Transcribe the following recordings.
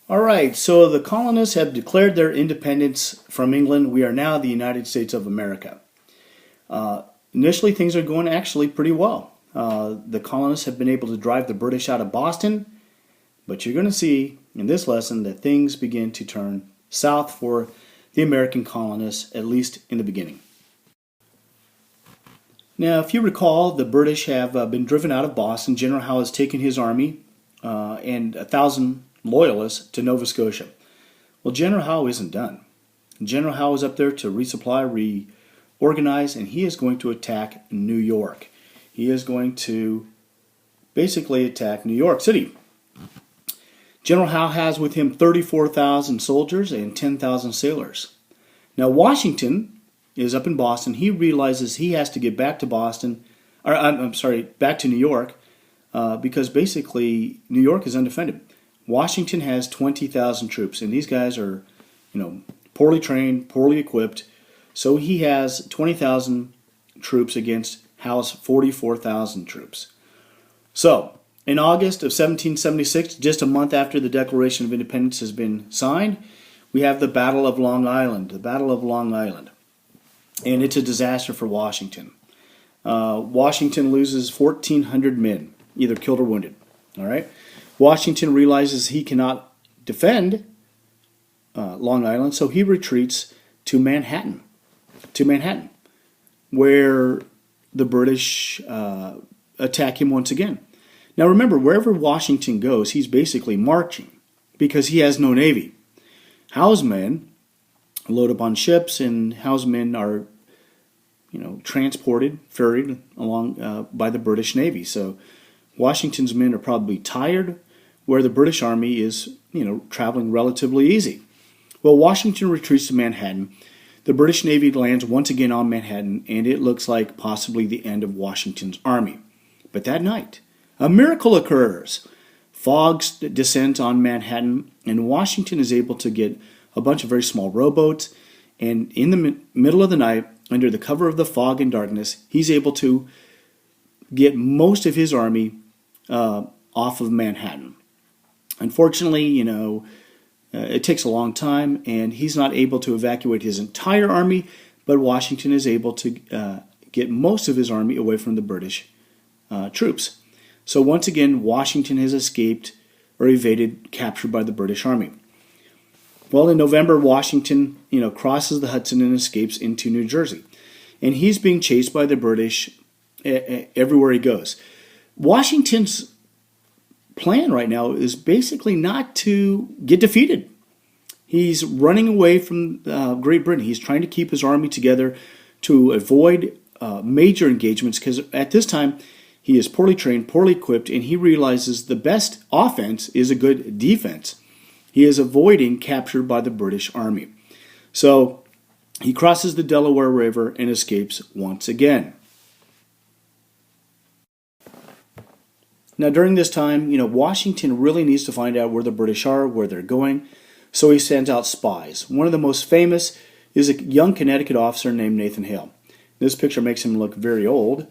All right, so the colonists have declared their independence from England. We are now the United States of America. Initially, things are going actually pretty well. The colonists have been able to drive the British out of Boston, but you're going to see in this lesson that things begin to turn south for the American colonists, at least in the beginning. Now, if you recall, the British have been driven out of Boston. General Howe has taken his army and 1,000 loyalists to Nova Scotia. Well, General Howe isn't done. General Howe is up there to resupply, reorganize, and he is going to attack New York. He is going to basically attack New York City. General Howe has with him 34,000 soldiers and 10,000 sailors. Now, Washington is up in Boston. He realizes he has to get back to Boston, or back to New York, because basically New York is undefended. Washington has 20,000 troops, and these guys are, poorly trained, poorly equipped. So he has 20,000 troops against Howe's 44,000 troops. So, in August of 1776, just a month after the Declaration of Independence has been signed, we have the Battle of Long Island. The Battle of Long Island. And it's a disaster for Washington. Washington loses 1,400 men, either killed or wounded. All right. Washington realizes he cannot defend Long Island, so he retreats to Manhattan, where the British attack him once again. Now remember, wherever Washington goes, he's basically marching because he has no navy. Howe's men load up on ships, and Howe's men are, transported, ferried along by the British Navy. So Washington's men are probably tired, where the British Army is, traveling relatively easy. Well, Washington retreats to Manhattan. The British Navy lands once again on Manhattan, and it looks like possibly the end of Washington's army. But that night, a miracle occurs. Fog descends on Manhattan, and Washington is able to get a bunch of very small rowboats, and in the middle of the night, under the cover of the fog and darkness, he's able to get most of his army off of Manhattan. Unfortunately, it takes a long time, and he's not able to evacuate his entire army, but Washington is able to get most of his army away from the British troops. So once again, Washington has escaped or evaded capture by the British Army. Well, in November, Washington, crosses the Hudson and escapes into New Jersey. And he's being chased by the British everywhere he goes. Washington's plan right now is basically not to get defeated. He's running away from Great Britain. He's trying to keep his army together to avoid major engagements, because at this time he is poorly trained, poorly equipped, and he realizes the best offense is a good defense. He is avoiding capture by the British Army. So he crosses the Delaware River and escapes once again. Now, during this time, Washington really needs to find out where the British are, where they're going, so he sends out spies. One of the most famous is a young Connecticut officer named Nathan Hale. This picture makes him look very old,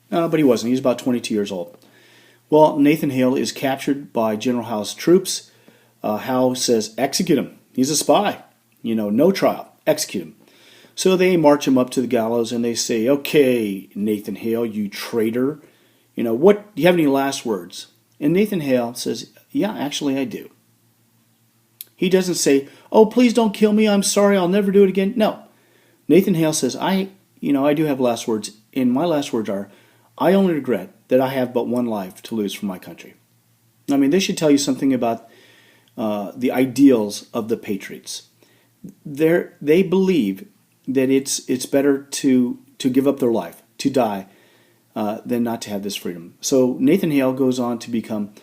but he wasn't. He was about 22 years old. Well, Nathan Hale is captured by General Howe's troops. Howe says, execute him. He's a spy. No trial. Execute him. So they march him up to the gallows, and they say, okay, Nathan Hale, you traitor. What do you have any last words? And Nathan Hale says, yeah, actually I do. He doesn't say, oh, please don't kill me. I'm sorry. I'll never do it again. No. Nathan Hale says, I do have last words. And my last words are, I only regret that I have but one life to lose for my country. I mean, this should tell you something about the ideals of the patriots. They believe that it's better to give up their life, to die, than not to have this freedom. So Nathan Hale goes on to become,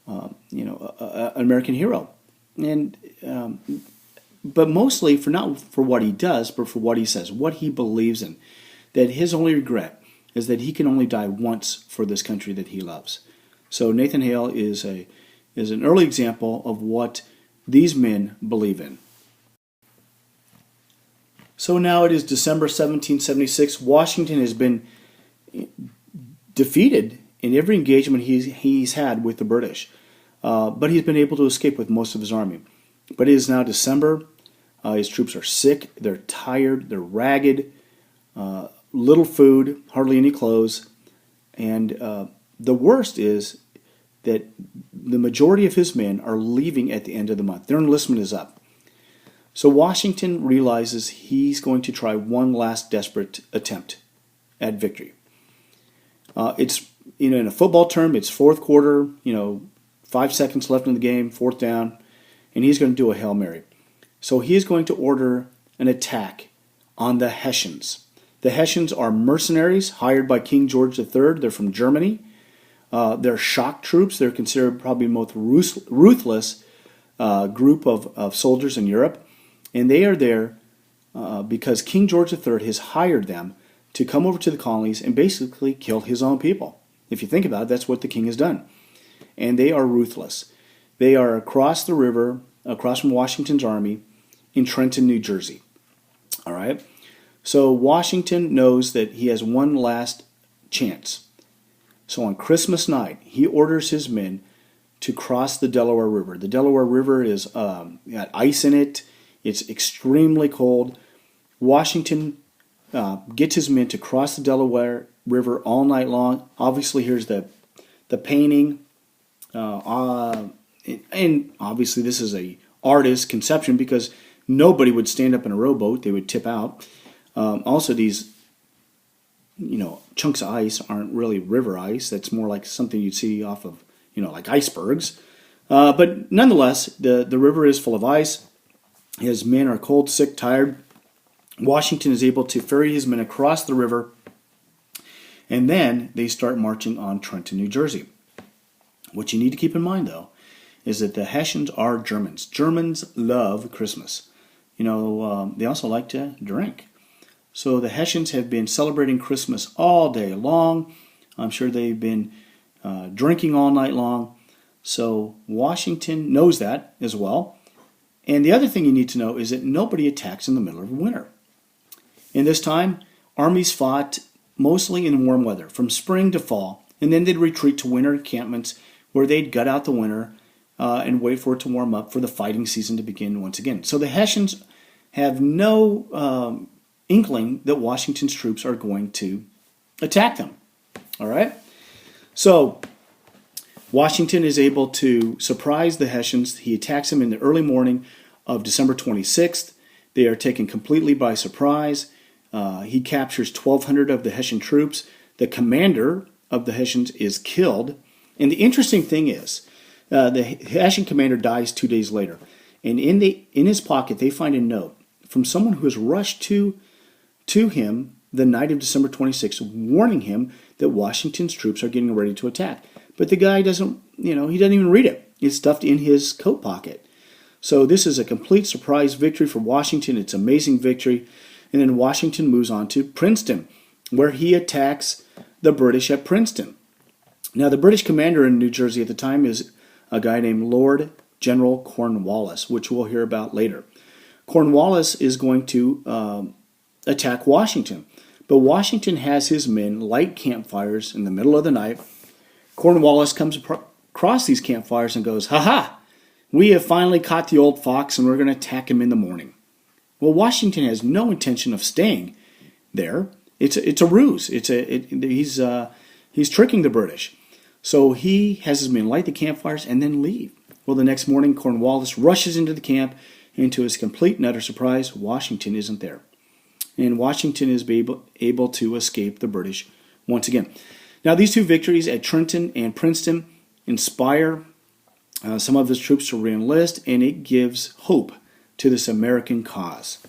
an American hero, and but mostly not for what he does, but for what he says, what he believes in. That his only regret is that he can only die once for this country that he loves. So Nathan Hale is an early example of what these men believe in. So now it is December 1776. Washington has been defeated in every engagement he's had with the British. but he's been able to escape with most of his army. But it is now December. His troops are sick, they're tired, they're ragged, little food, hardly any clothes. And the worst is that the majority of his men are leaving at the end of the month. Their enlistment is up. So Washington realizes he's going to try one last desperate attempt at victory. It's, in a football term, it's fourth quarter, 5 seconds left in the game, fourth down, and he's going to do a Hail Mary. So he is going to order an attack on the Hessians. The Hessians are mercenaries hired by King George III. They're from Germany. They're shock troops. They're considered probably the most ruthless group of soldiers in Europe. And they are there because King George III has hired them to come over to the colonies and basically kill his own people. If you think about it, that's what the king has done. And they are ruthless. They are across the river, across from Washington's army, in Trenton, New Jersey. All right? So Washington knows that he has one last chance. So on Christmas night, he orders his men to cross the Delaware River. The Delaware River is got ice in it. It's extremely cold. Washington gets his men to cross the Delaware River all night long. Obviously, here's the painting. And obviously, this is a artist's conception because nobody would stand up in a rowboat. They would tip out. Also, these chunks of ice aren't really river ice. That's more like something you'd see off of, like icebergs. But nonetheless, the river is full of ice. His men are cold, sick, tired. Washington is able to ferry his men across the river, and then they start marching on Trenton, New Jersey. What you need to keep in mind, though, is that the Hessians are Germans. Germans love Christmas. They also like to drink. So the Hessians have been celebrating Christmas all day long. I'm sure they've been drinking all night long. So Washington knows that as well. And the other thing you need to know is that nobody attacks in the middle of winter. In this time, armies fought mostly in warm weather, from spring to fall, and then they'd retreat to winter encampments where they'd gut out the winter and wait for it to warm up for the fighting season to begin once again. So the Hessians have no inkling that Washington's troops are going to attack them. All right? So Washington is able to surprise the Hessians. He attacks them in the early morning of December 26th. They are taken completely by surprise. He captures 1,200 of the Hessian troops. The commander of the Hessians is killed. And the interesting thing is, the Hessian commander dies 2 days later. And in his pocket, they find a note from someone who has rushed to him the night of December 26th, warning him that Washington's troops are getting ready to attack. But the guy doesn't, he doesn't even read it. It's stuffed in his coat pocket. So this is a complete surprise victory for Washington. It's an amazing victory. And then Washington moves on to Princeton, where he attacks the British at Princeton. Now, the British commander in New Jersey at the time is a guy named Lord General Cornwallis, which we'll hear about later. Cornwallis is going to attack Washington. But Washington has his men light campfires in the middle of the night. Cornwallis comes across these campfires and goes, "Ha ha! We have finally caught the old fox and we're going to attack him in the morning." Well, Washington has no intention of staying there. It's a ruse. He's tricking the British. So he has his men light the campfires and then leave. Well, the next morning, Cornwallis rushes into the camp, and to his complete and utter surprise, Washington isn't there. And Washington is able to escape the British once again. Now, these two victories at Trenton and Princeton inspire some of his troops to reenlist, and it gives hope to this American cause.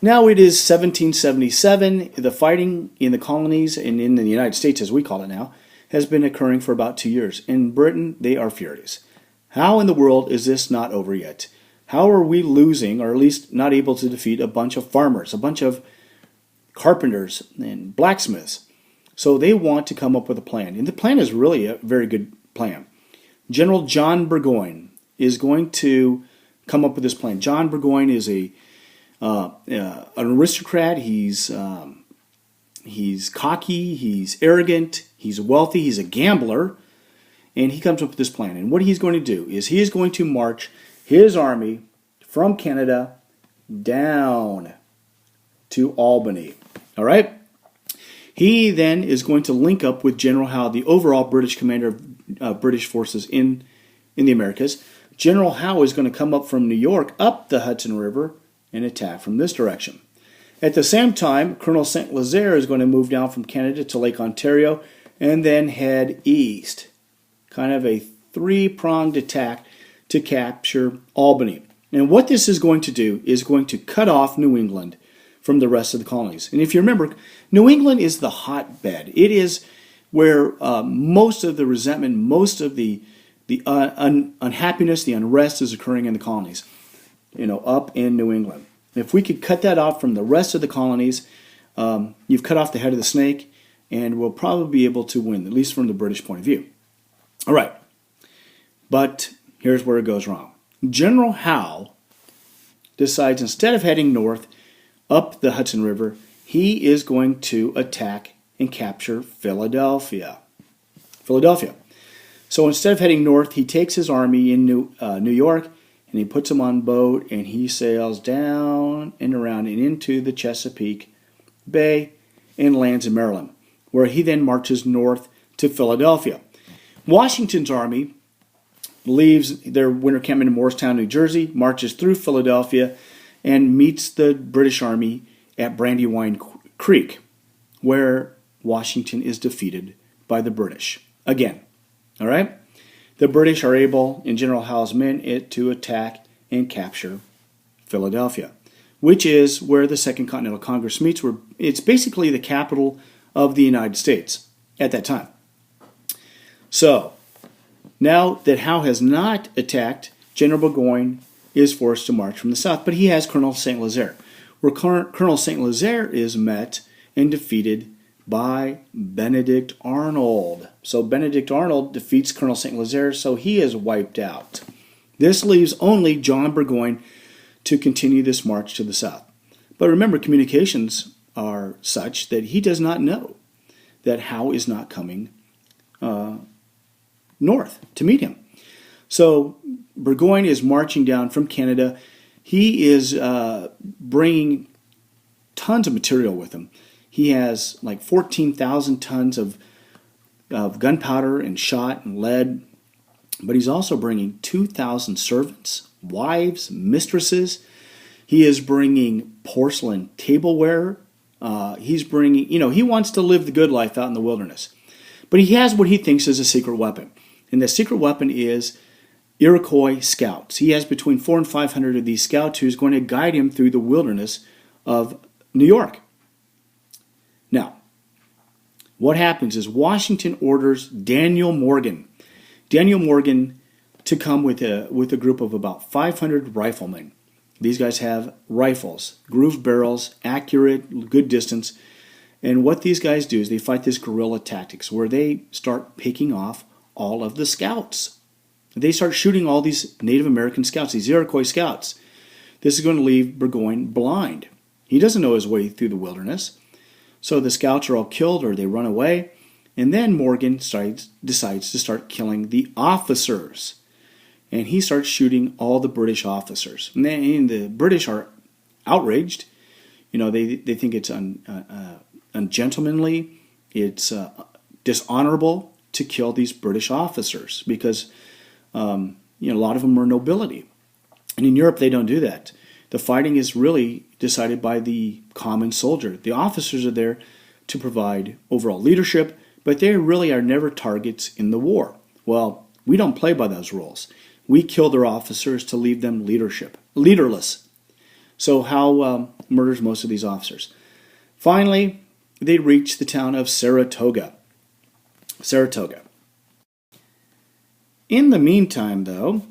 Now it is 1777. The fighting in the colonies and in the United States, as we call it now, has been occurring for about 2 years. In Britain, they are furious. How in the world is this not over yet? How are we losing, or at least not able to defeat, a bunch of farmers, a bunch of carpenters and blacksmiths? So they want to come up with a plan. And the plan is really a very good plan. General John Burgoyne is going to come up with this plan. John Burgoyne is an aristocrat. He's cocky. He's arrogant. He's wealthy. He's a gambler. And he comes up with this plan. And what he's going to do is he is going to march his army from Canada down to Albany. All right? He then is going to link up with General Howe, the overall British commander of British forces in the Americas. General Howe is going to come up from New York up the Hudson River and attack from this direction. At the same time, Colonel St. Lazare is going to move down from Canada to Lake Ontario and then head east. Kind of a three-pronged attack to capture Albany. And what this is going to do is going to cut off New England from the rest of the colonies. And if you remember, New England is the hotbed. It is where most of the resentment, most of the unhappiness, the unrest is occurring in the colonies, up in New England. If we could cut that off from the rest of the colonies, you've cut off the head of the snake, and we'll probably be able to win, at least from the British point of view. All right, but here's where it goes wrong. General Howe decides, instead of heading north up the Hudson River, he is going to attack and capture Philadelphia. So instead of heading north, he takes his army in New York, and he puts them on boat, and he sails down and around and into the Chesapeake Bay and lands in Maryland, where he then marches north to Philadelphia. Washington's army leaves their winter campment in Morristown, New Jersey, marches through Philadelphia, and meets the British army at Brandywine Creek, where Washington is defeated by the British. Again, all right? The British are able, in General Howe's men, to attack and capture Philadelphia, which is where the Second Continental Congress meets. Where it's basically the capital of the United States at that time. So, now that Howe has not attacked, General Burgoyne is forced to march from the south, but he has Colonel St. Lazare, where Colonel St. Lazare is met and defeated by Benedict Arnold. So Benedict Arnold defeats Colonel St. Lazare, so he is wiped out. This leaves only John Burgoyne to continue this march to the south. But remember, communications are such that he does not know that Howe is not coming north to meet him. So Burgoyne is marching down from Canada. He is bringing tons of material with him. He has like 14,000 tons of gunpowder and shot and lead. But he's also bringing 2,000 servants, wives, mistresses. He is bringing porcelain tableware. He's bringing, he wants to live the good life out in the wilderness. But he has what he thinks is a secret weapon. And the secret weapon is Iroquois scouts. He has between 400 and 500 of these scouts who's going to guide him through the wilderness of New York. Now, what happens is Washington orders Daniel Morgan to come with a group of about 500 riflemen. These guys have rifles, grooved barrels, accurate, good distance. And what these guys do is they fight this guerrilla tactics where they start picking off all of the scouts. They start shooting all these Native American scouts, these Iroquois scouts. This is going to leave Burgoyne blind. He doesn't know his way through the wilderness. So the scouts are all killed or they run away. And then Morgan decides to start killing the officers. And he starts shooting all the British officers. And the British are outraged. They think it's ungentlemanly. It's dishonorable to kill these British officers because a lot of them are nobility. And in Europe, they don't do that. The fighting is really decided by the common soldier. The officers are there to provide overall leadership, but they really are never targets in the war. Well, we don't play by those rules. We kill their officers to leave them leaderless. So Howe murders most of these officers. Finally, they reach the town of Saratoga. In the meantime, though,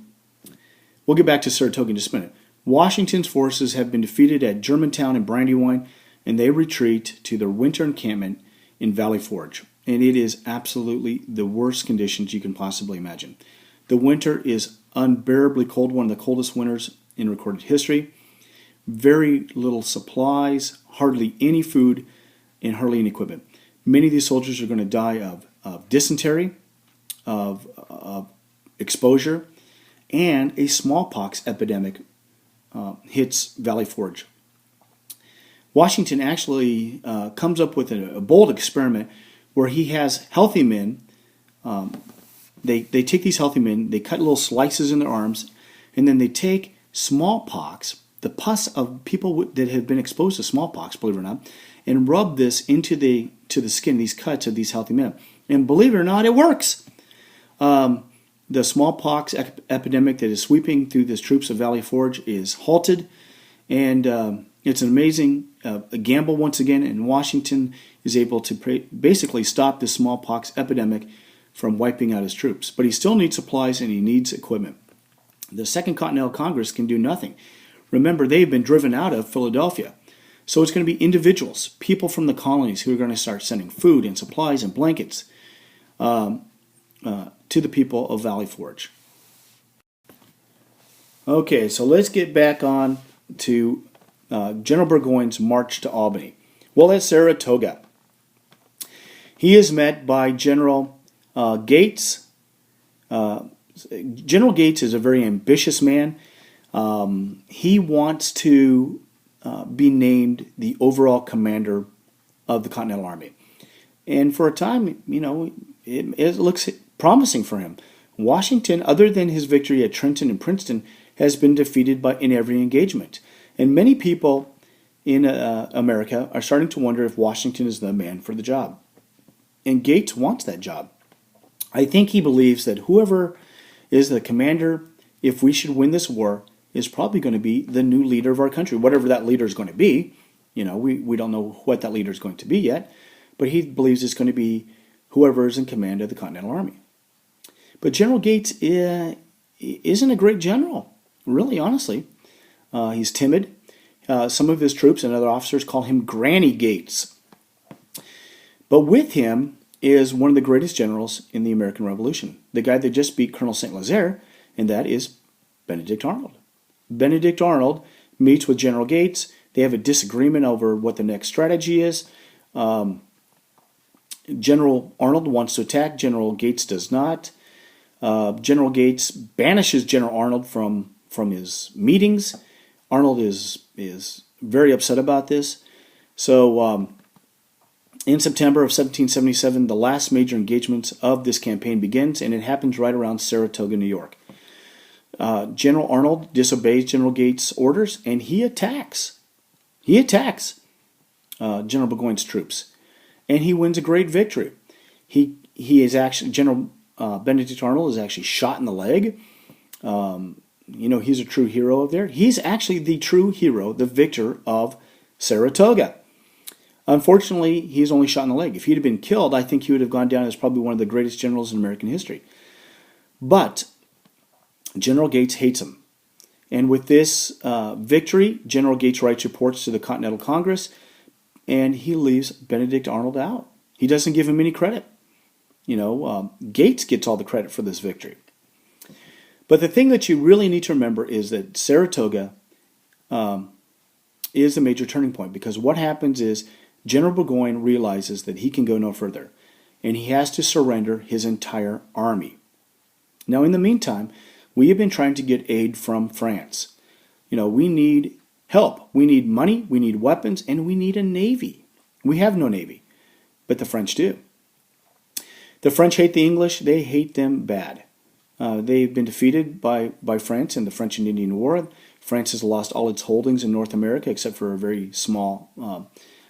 we'll get back to Saratoga in just a minute. Washington's forces have been defeated at Germantown and Brandywine, and they retreat to their winter encampment in Valley Forge. And it is absolutely the worst conditions you can possibly imagine. The winter is unbearably cold, one of the coldest winters in recorded history. Very little supplies, hardly any food, and hardly any equipment. Many of these soldiers are going to die of dysentery, of exposure, and a smallpox epidemic hits Valley Forge. Washington actually comes up with a bold experiment where he has healthy men. They take these healthy men, they cut little slices in their arms, and then they take smallpox, the pus of people that have been exposed to smallpox, believe it or not, and rub this into the skin, these cuts of these healthy men. And believe it or not, it works. The smallpox epidemic that is sweeping through the troops of Valley Forge is halted, and it's an amazing gamble once again, and Washington is able to basically stop the smallpox epidemic from wiping out his troops. But he still needs supplies and he needs equipment. The Second Continental Congress can do nothing. Remember, they've been driven out of Philadelphia. So it's going to be individuals, people from the colonies, who are going to start sending food and supplies and blankets to the people of Valley Forge. Okay, so let's get back on to General Burgoyne's march to Albany. Well, at Saratoga, he is met by General Gates. General Gates is a very ambitious man. He wants to be named the overall commander of the Continental Army. And for a time, it looks promising for him. Washington, other than his victory at Trenton and Princeton, has been defeated in every engagement. And many people in America are starting to wonder if Washington is the man for the job. And Gates wants that job. I think he believes that whoever is the commander, if we should win this war, is probably going to be the new leader of our country, whatever that leader is going to be. We don't know what that leader is going to be yet, but he believes it's going to be whoever is in command of the Continental Army. But General Gates isn't a great general, really, honestly. He's timid. Some of his troops and other officers call him Granny Gates. But with him is one of the greatest generals in the American Revolution, the guy that just beat Colonel St. Lazare, and that is Benedict Arnold. Benedict Arnold meets with General Gates. They have a disagreement over what the next strategy is. General Arnold wants to attack. General Gates does not. General Gates banishes General Arnold from his meetings. Arnold is very upset about this. So in September of 1777, the last major engagements of this campaign begins, and it happens right around Saratoga, New York. General Arnold disobeys General Gates' orders, and he attacks. General Burgoyne's troops, and he wins a great victory. He is actually General Benedict Arnold is actually shot in the leg. He's a true hero of there. He's actually the true hero, the victor of Saratoga. Unfortunately, he's only shot in the leg. If he'd have been killed, I think he would have gone down as probably one of the greatest generals in American history. But General Gates hates him. And with this victory, General Gates writes reports to the Continental Congress, and he leaves Benedict Arnold out. He doesn't give him any credit. Gates gets all the credit for this victory. But the thing that you really need to remember is that Saratoga is a major turning point, because what happens is General Burgoyne realizes that he can go no further, and he has to surrender his entire army. Now, in the meantime, we have been trying to get aid from France. We need help. We need money, we need weapons, and we need a navy. We have no navy, but the French do. The French hate the English. They hate them bad. They've been defeated by France in the French and Indian War. France has lost all its holdings in North America except for a very small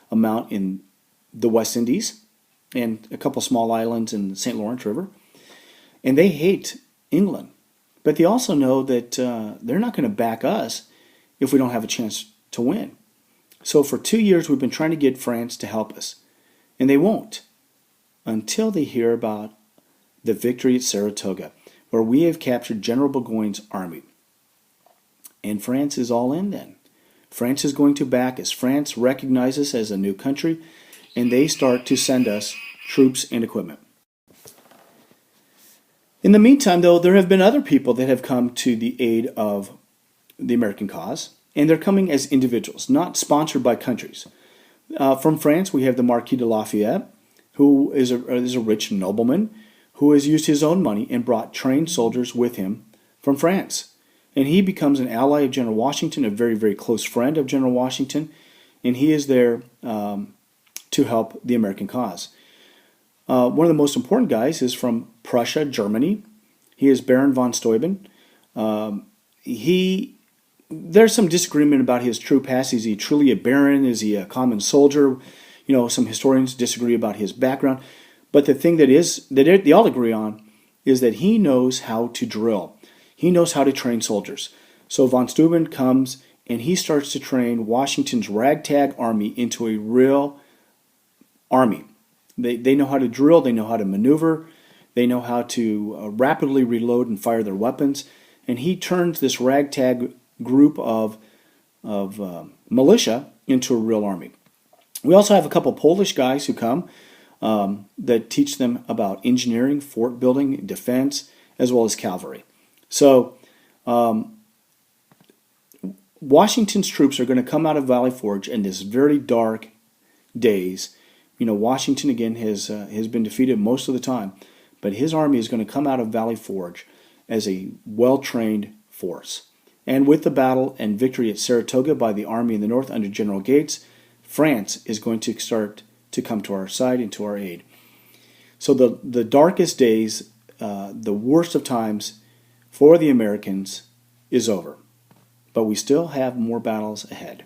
amount in the West Indies and a couple small islands in the St. Lawrence River. And they hate England. But they also know that they're not going to back us if we don't have a chance to win. So for 2 years we've been trying to get France to help us. And they won't until they hear about the victory at Saratoga, where we have captured General Burgoyne's army. And France is all in then. France is going to back us. France recognizes us as a new country, and they start to send us troops and equipment. In the meantime, though, there have been other people that have come to the aid of the American cause, and they're coming as individuals, not sponsored by countries. From France, we have the Marquis de Lafayette, who is a rich nobleman who has used his own money and brought trained soldiers with him from France. And he becomes an ally of General Washington, a very, very close friend of General Washington, and he is there to help the American cause. One of the most important guys is from Prussia, Germany. He is Baron von Steuben. There's some disagreement about his true past. Is he truly a baron? Is he a common soldier? Some historians disagree about his background. But the thing that they all agree on is that he knows how to drill. He knows how to train soldiers. So von Steuben comes and he starts to train Washington's ragtag army into a real army. They know how to drill. They know how to maneuver. They know how to rapidly reload and fire their weapons. And he turns this ragtag group of militia into a real army. We also have a couple Polish guys who come that teach them about engineering, fort building, defense, as well as cavalry. So Washington's troops are going to come out of Valley Forge in this very dark days. Washington again has been defeated most of the time, but his army is going to come out of Valley Forge as a well-trained force. And with the battle and victory at Saratoga by the army in the north under General Gates, France is going to start to come to our side and to our aid. So the darkest days, the worst of times for the Americans is over. But we still have more battles ahead.